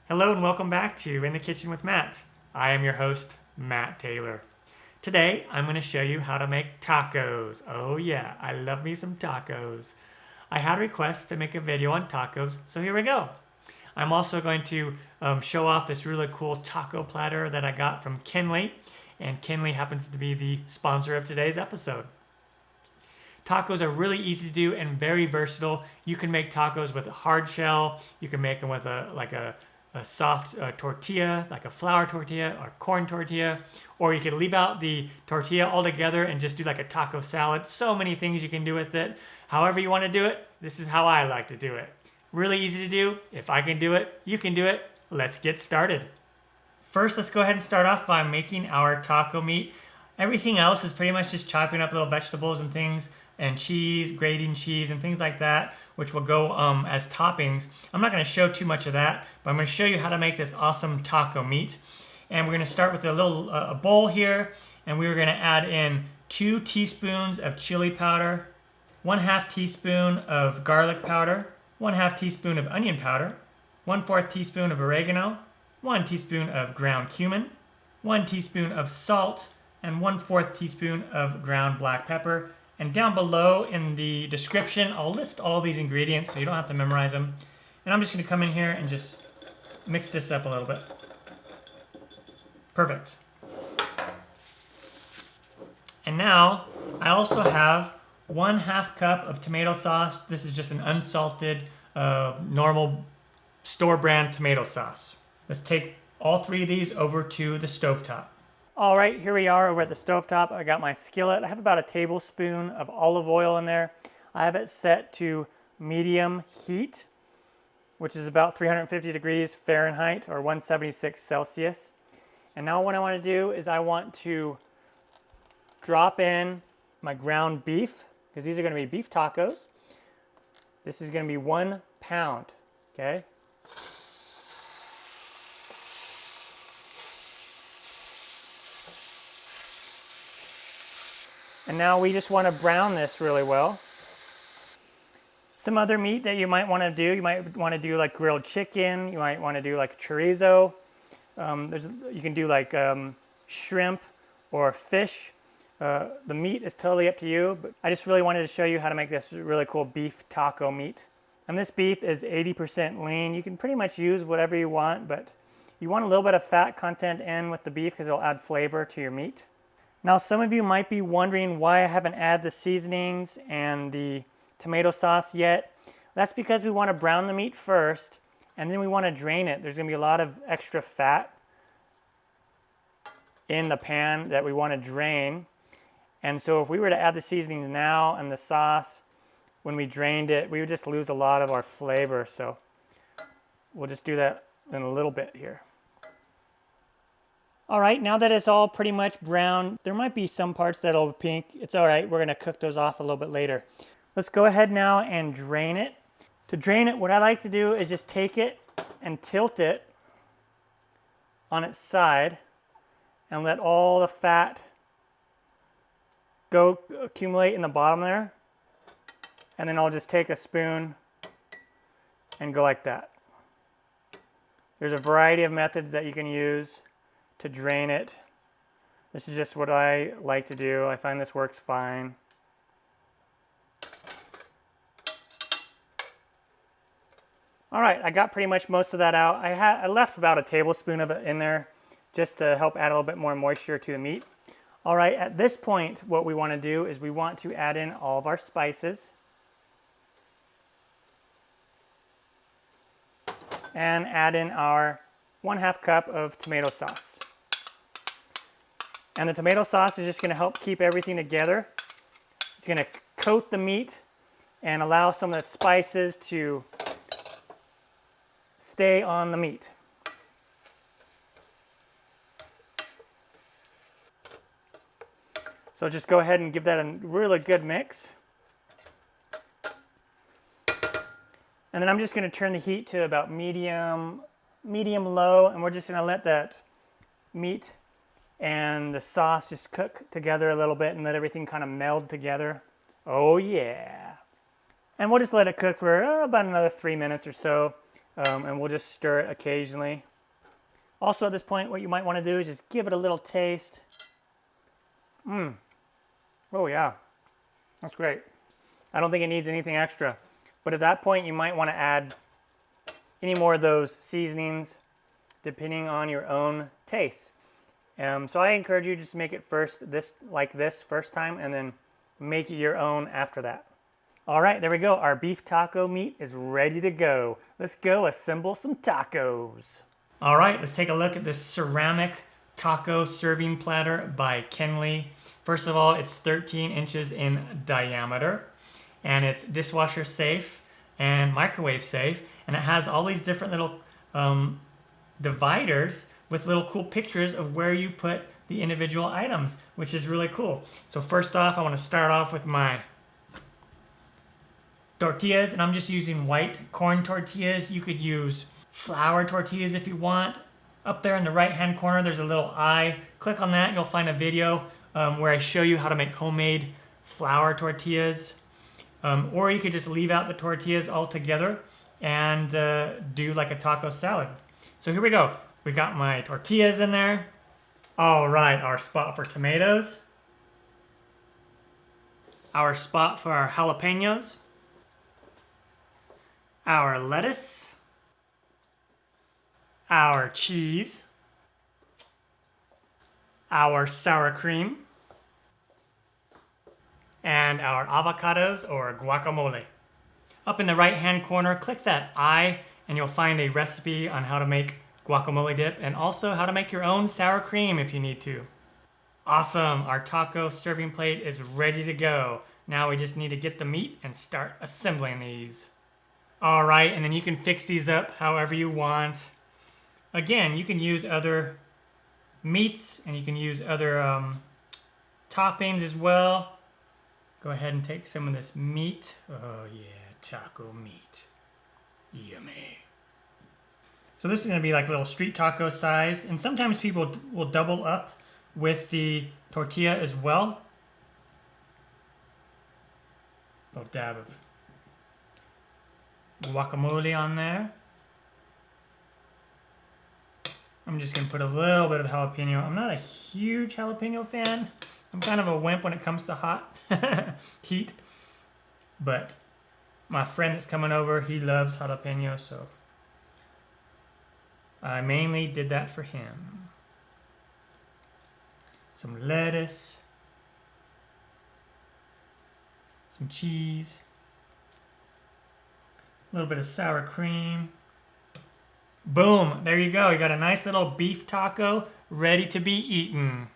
Hello and welcome back to In the Kitchen with Matt. I am your host, Matt Taylor. Today, I'm going to show you how to make tacos. Oh yeah, I love me some tacos. I had a request to make a video on tacos, so here we go. I'm also going to show off this really cool taco platter that I got from Kenley, and Kenley happens to be the sponsor of today's episode. Tacos are really easy to do and very versatile. You can make tacos with a hard shell. You can make them with a soft tortilla, like a flour tortilla or corn tortilla, or you could leave out the tortilla altogether and just do like a taco salad. So many things you can do with it. However you want to do it, this is how I like to do it. Really easy to do. If I can do it, you can do it. Let's get started. First, let's go ahead and start off by making our taco meat. Everything else is pretty much just chopping up little vegetables and things, and cheese, grating cheese, and things like that, which will go as toppings. I'm not going to show too much of that, but I'm going to show you how to make this awesome taco meat. And we're going to start with a little bowl here, and we're going to add in 2 teaspoons of chili powder, 1/2 teaspoon of garlic powder, 1/2 teaspoon of onion powder, 1/4 teaspoon of oregano, 1 teaspoon of ground cumin, 1 teaspoon of salt, and 1/4 teaspoon of ground black pepper. And down below in the description, I'll list all these ingredients so you don't have to memorize them. And I'm just going to come in here and just mix this up a little bit. Perfect. And now I also have 1/2 cup of tomato sauce. This is just an unsalted, normal store brand tomato sauce. Let's take all 3 of these over to the stovetop. All right, here we are over at the stovetop. I got my skillet. I have about a tablespoon of olive oil in there. I have it set to medium heat, which is about 350 degrees Fahrenheit or 176 Celsius. And now what I want to do is I want to drop in my ground beef, because these are going to be beef tacos. This is going to be 1 pound, okay? And now we just want to brown this really well. Some other meat that you might want to do, you might want to do like grilled chicken, you might want to do like chorizo. You can do like shrimp or fish. The meat is totally up to you, but I just really wanted to show you how to make this really cool beef taco meat. And this beef is 80% lean. You can pretty much use whatever you want, but you want a little bit of fat content in with the beef because it'll add flavor to your meat. Now, some of you might be wondering why I haven't added the seasonings and the tomato sauce yet. That's because we want to brown the meat first, and then we want to drain it. There's going to be a lot of extra fat in the pan that we want to drain. And so if we were to add the seasonings now and the sauce, when we drained it, we would just lose a lot of our flavor. So we'll just do that in a little bit here. All right, now that it's all pretty much brown, there might be some parts that'll be pink. It's all right, we're gonna cook those off a little bit later. Let's go ahead now and drain it. To drain it, what I like to do is just take it and tilt it on its side and let all the fat go accumulate in the bottom there. And then I'll just take a spoon and go like that. There's a variety of methods that you can use to drain it. This is just what I like to do. I find this works fine. All right, I got pretty much most of that out. I left about a tablespoon of it in there just to help add a little bit more moisture to the meat. All right, at this point, what we want to do is we want to add in all of our spices. And add in our 1/2 cup of tomato sauce. And the tomato sauce is just going to help keep everything together. It's going to coat the meat and allow some of the spices to stay on the meat. So just go ahead and give that a really good mix. And then I'm just going to turn the heat to about medium low, and we're just going to let that meat and the sauce just cook together a little bit and let everything kind of meld together. Oh yeah. And we'll just let it cook for about another 3 minutes or so. and we'll just stir it occasionally. Also at this point, what you might want to do is just give it a little taste. Oh yeah, that's great. I don't think it needs anything extra. But at that point, you might want to add any more of those seasonings depending on your own taste. So I encourage you just make it like this first time, and then make it your own after that. All right, there we go. Our beef taco meat is ready to go. Let's go assemble some tacos. All right, let's take a look at this ceramic taco serving platter by Kenley. First of all, it's 13 inches in diameter, and it's dishwasher safe and microwave safe, and it has all these different little dividers with little cool pictures of where you put the individual items, which is really cool. So first off, I want to start off with my tortillas, and I'm just using white corn tortillas. You could use flour tortillas if you want. Up there in the right hand corner, there's a little eye. Click on that and you'll find a video where I show you how to make homemade flour tortillas. Or you could just leave out the tortillas altogether and do like a taco salad. So here we go. We got my tortillas in there. All right, our spot for tomatoes. Our spot for our jalapenos. Our lettuce. Our cheese. Our sour cream. And our avocados or guacamole. Up in the right hand corner, click that eye and you'll find a recipe on how to make guacamole dip and also how to make your own sour cream if you need to. Awesome, our taco serving plate is ready to go. Now we just need to get the meat and start assembling these. All right, and then you can fix these up however you want. Again, you can use other meats and you can use other toppings as well. Go ahead and take some of this meat. Oh yeah, taco meat. Yummy. So this is going to be like a little street taco size, and sometimes people will double up with the tortilla as well. A little dab of guacamole on there. I'm just going to put a little bit of jalapeno. I'm not a huge jalapeno fan. I'm kind of a wimp when it comes to hot heat, but my friend that's coming over, he loves jalapeno, so I mainly did that for him. Some lettuce, some cheese, a little bit of sour cream. Boom, there you go. You got a nice little beef taco ready to be eaten.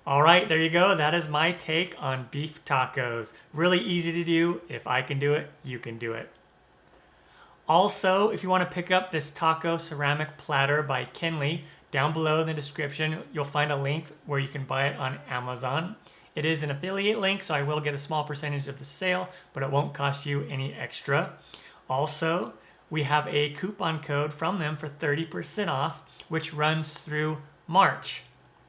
All right, there you go. That is my take on beef tacos. Really easy to do. If I can do it, you can do it. Also, if you want to pick up this taco ceramic platter by Kenley, down below in the description, you'll find a link where you can buy it on Amazon. It is an affiliate link, so I will get a small percentage of the sale, but it won't cost you any extra. Also, we have a coupon code from them for 30% off, which runs through March.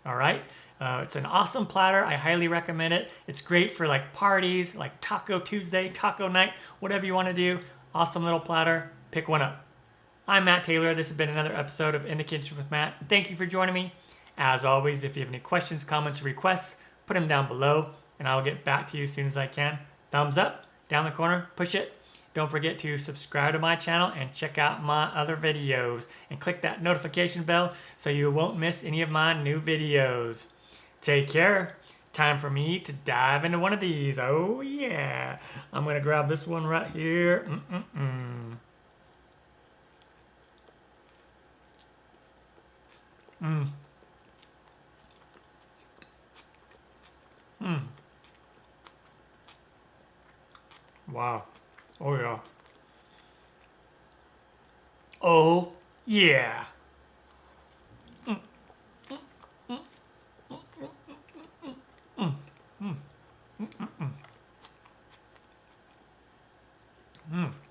All right? It's an awesome platter. I highly recommend it. It's great for like parties, like Taco Tuesday, taco night, whatever you want to do. Awesome little platter. Pick one up. I'm Matt Taylor. This has been another episode of In the Kitchen with Matt. Thank you for joining me. As always, if you have any questions, comments, or requests, put them down below and I'll get back to you as soon as I can. Thumbs up, down the corner, push it. Don't forget to subscribe to my channel and check out my other videos. And click that notification bell so you won't miss any of my new videos. Take care. Time for me to dive into one of these. Oh yeah. I'm going to grab this one right here. Wow. Oh yeah. Oh yeah.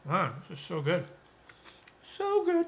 Man, this is so good. So good.